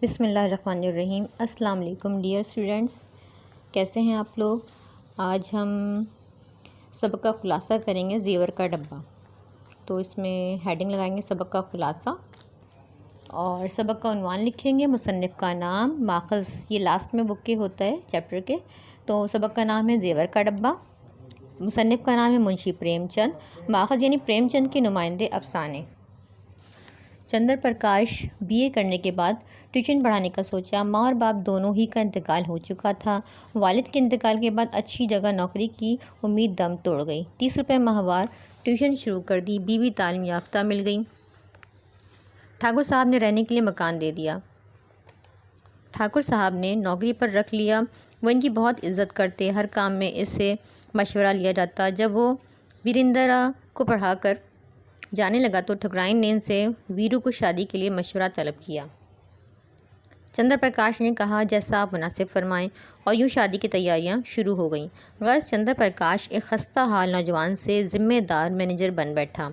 बिस्मिल्लाहिर्रहमानिर्रहीम। अस्सलाम वालेकुम डियर स्टूडेंट्स, कैसे हैं आप लोग। आज हम सबक का ख़ुलासा करेंगे ज़ेवर का डब्बा। तो इसमें हेडिंग लगाएंगे सबक का ख़ुलासा और सबक का उन्वान लिखेंगे, मुसन्निफ़ का नाम, माख़ज़ ये लास्ट में बुक के होता है चैप्टर के। तो सबक का नाम है ज़ेवर का डब्बा, मुसन्निफ़ का नाम है मुंशी प्रेमचंद, माख़ज़ यानी प्रेमचंद के नुमाइंदे अफ़साने। चंद्र प्रकाश बीए करने के बाद ट्यूशन पढ़ाने का सोचा। माँ और बाप दोनों ही का इंतकाल हो चुका था। वालिद के इंतकाल के बाद अच्छी जगह नौकरी की उम्मीद दम तोड़ गई। 30 रुपये माहवार ट्यूशन शुरू कर दी। बीवी तालीम याफ्ता मिल गई। ठाकुर साहब ने रहने के लिए मकान दे दिया। ठाकुर साहब ने नौकरी पर रख लिया। वो इनकी बहुत इज्जत करते, हर काम में इससे मशवरा लिया जाता। जब वो वीरेंद्रा को पढ़ाकर जाने लगा तो ठकुराइन ने इनसे वीरू को शादी के लिए मशवरा तलब किया। चंद्र प्रकाश ने कहा, जैसा आप मुनासिब फरमाएं, और यूँ शादी की तैयारियां शुरू हो गईं। गर्ज चंद्र प्रकाश एक खस्ता हाल नौजवान से ज़िम्मेदार मैनेजर बन बैठा।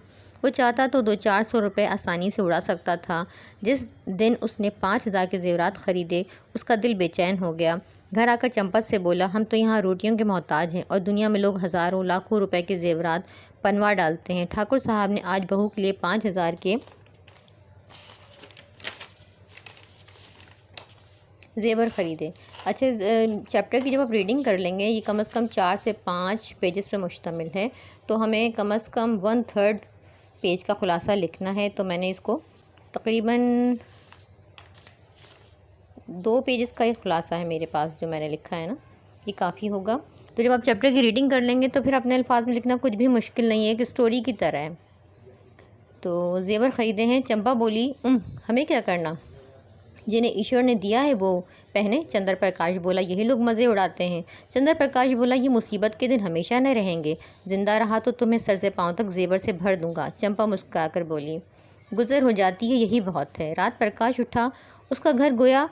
वो चाहता तो 200-400 रुपये आसानी से उड़ा सकता था। जिस दिन उसने 5000 के ज़ेवरात ख़रीदे, उसका दिल बेचैन हो गया। घर आकर चंपत से बोला, हम तो यहाँ रोटियों के मोहताज हैं और दुनिया में लोग हज़ारों लाखों रुपए के ज़ेवरात पनवा डालते हैं। ठाकुर साहब ने आज बहू के लिए 5000 के ज़ेवर ख़रीदे। अच्छे चैप्टर की जब आप रीडिंग कर लेंगे, ये कम से कम 4 से 5 पेजेस पे मुश्तमिल है, तो हमें कम से कम 1/3 पेज का ख़ुलासा लिखना है। तो मैंने इसको तकरीबन 2 पेजेस का एक ख़ुलासा है मेरे पास जो मैंने लिखा है ना, ये काफ़ी होगा। तो जब आप चैप्टर की रीडिंग कर लेंगे तो फिर अपने अल्फाज में लिखना कुछ भी मुश्किल नहीं है, एक स्टोरी की तरह है। तो ज़ेवर ख़रीदे हैं। चंपा बोली, हमें क्या करना, जिन्हें ईश्वर ने दिया है वो पहने। चंद्र प्रकाश बोला, यही लोग मज़े उड़ाते हैं। चंद्र प्रकाश बोला, ये मुसीबत के दिन हमेशा न रहेंगे, ज़िंदा रहा तो तुम्हें सर से पाँव तक ज़ेवर से भर दूंगा। चंपा मुस्कुराकर बोली, गुज़र हो जाती है, यही बहुत है। रात प्रकाश उठा। उसका घर गोया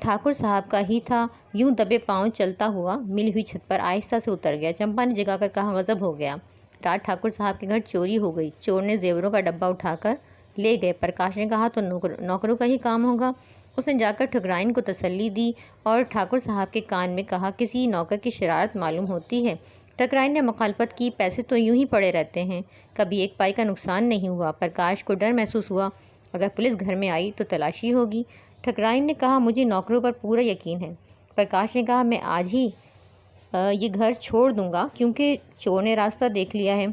ठाकुर साहब का ही था। यूं दबे पाँव चलता हुआ मिली हुई छत पर आहिस्ता से उतर गया। चंपा ने जगाकर कहा, गज़ब हो गया, रात ठाकुर साहब के घर चोरी हो गई। चोर ने ज़ेवरों का डब्बा उठाकर ले गए। प्रकाश ने कहा, तो नौकरों का ही काम होगा। उसने जाकर ठकुराइन को तसल्ली दी और ठाकुर साहब के कान में कहा, किसी नौकर की शरारत मालूम होती है। ठकुराइन ने मुखालफत की, पैसे तो यूं ही पड़े रहते हैं, कभी एक पाई का नुकसान नहीं हुआ। प्रकाश को डर महसूस हुआ, अगर पुलिस घर में आई तो तलाशी होगी। ठकुराइन ने कहा, मुझे नौकरों पर पूरा यकीन है। प्रकाश ने कहा, मैं आज ही ये घर छोड़ दूंगा क्योंकि चोर ने रास्ता देख लिया है।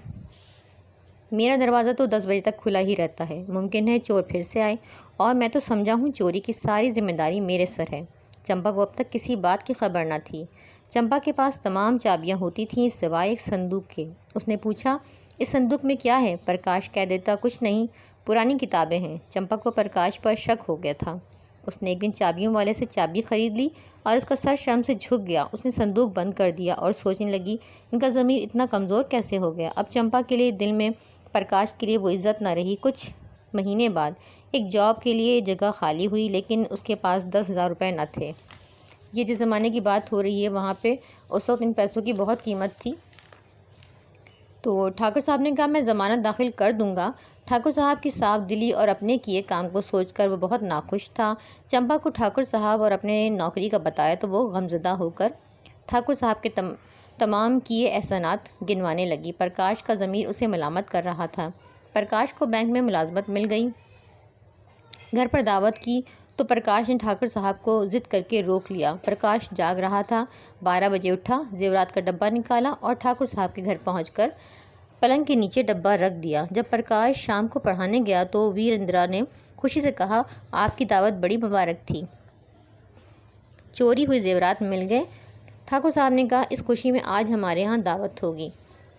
मेरा दरवाज़ा तो 10 बजे तक खुला ही रहता है, मुमकिन है चोर फिर से आए, और मैं तो समझा हूँ चोरी की सारी जिम्मेदारी मेरे सर है। चंपा को अब तक किसी बात की खबर न थी। चंपा के पास तमाम चाबियाँ होती थीं सिवाय एक संदूक के। उसने पूछा, इस संदूक में क्या है। प्रकाश कह देता, कुछ नहीं, पुरानी किताबें हैं। चंपा को प्रकाश पर शक हो गया था। उसने एक दिन चाबियों वाले से चाबी ख़रीद ली और उसका सर शर्म से झुक गया। उसने संदूक बंद कर दिया और सोचने लगी, इनका ज़मीर इतना कमज़ोर कैसे हो गया। अब चंपा के लिए दिल में प्रकाश के लिए वो इज़्ज़त न रही। कुछ महीने बाद एक जॉब के लिए जगह खाली हुई, लेकिन उसके पास 10,000 रुपये न थे। ये जिस ज़माने की बात हो रही है, वहाँ पे उस वक्त इन पैसों की बहुत कीमत थी। तो ठाकुर साहब ने कहा, मैं ज़मानत दाखिल कर दूंगा। ठाकुर साहब की साफ दिली और अपने किए काम को सोचकर वो बहुत नाखुश था। चंपा को ठाकुर साहब और अपने नौकरी का बताया तो वो गमज़दा होकर ठाकुर साहब के तमाम किए एहसानात गिनवाने लगी। प्रकाश का ज़मीर उसे मलामत कर रहा था। प्रकाश को बैंक में मुलाजमत मिल गई। घर पर दावत की तो प्रकाश ने ठाकुर साहब को ज़िद करके रोक लिया। प्रकाश जाग रहा था। 12 बजे उठा, ज़ेवरात का डब्बा निकाला और ठाकुर साहब के घर पहुंचकर पलंग के नीचे डब्बा रख दिया। जब प्रकाश शाम को पढ़ाने गया तो वीरेंद्रा ने खुशी से कहा, आपकी दावत बड़ी मुबारक थी, चोरी हुए ज़ेवरात मिल गए। ठाकुर साहब ने कहा, इस खुशी में आज हमारे यहाँ दावत होगी।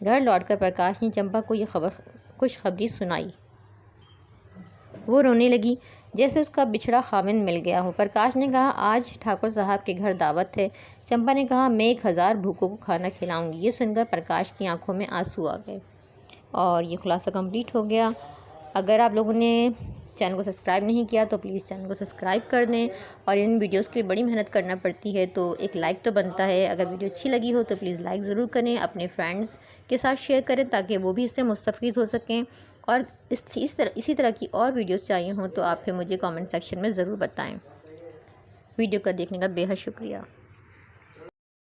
घर लौटकर प्रकाश ने चंपा को ये खुशखबरी सुनाई। वो रोने लगी जैसे उसका बिछड़ा खाविंद मिल गया हो। प्रकाश ने कहा, आज ठाकुर साहब के घर दावत है। चंपा ने कहा, मैं 1000 भूखों को खाना खिलाऊंगी। ये सुनकर प्रकाश की आंखों में आंसू आ गए और ये खुलासा कंप्लीट हो गया। अगर आप लोगों ने चैनल को सब्सक्राइब नहीं किया तो प्लीज़ चैनल को सब्सक्राइब कर दें, और इन वीडियोस के लिए बड़ी मेहनत करना पड़ती है तो एक लाइक तो बनता है। अगर वीडियो अच्छी लगी हो तो प्लीज़ लाइक ज़रूर करें, अपने फ्रेंड्स के साथ शेयर करें ताकि वो भी इससे मुस्तफ़ीद हो सकें। और इसी तरह की और वीडियोस चाहिए हों तो आप फिर मुझे कमेंट सेक्शन में ज़रूर बताएं। वीडियो का देखने का बेहद शुक्रिया।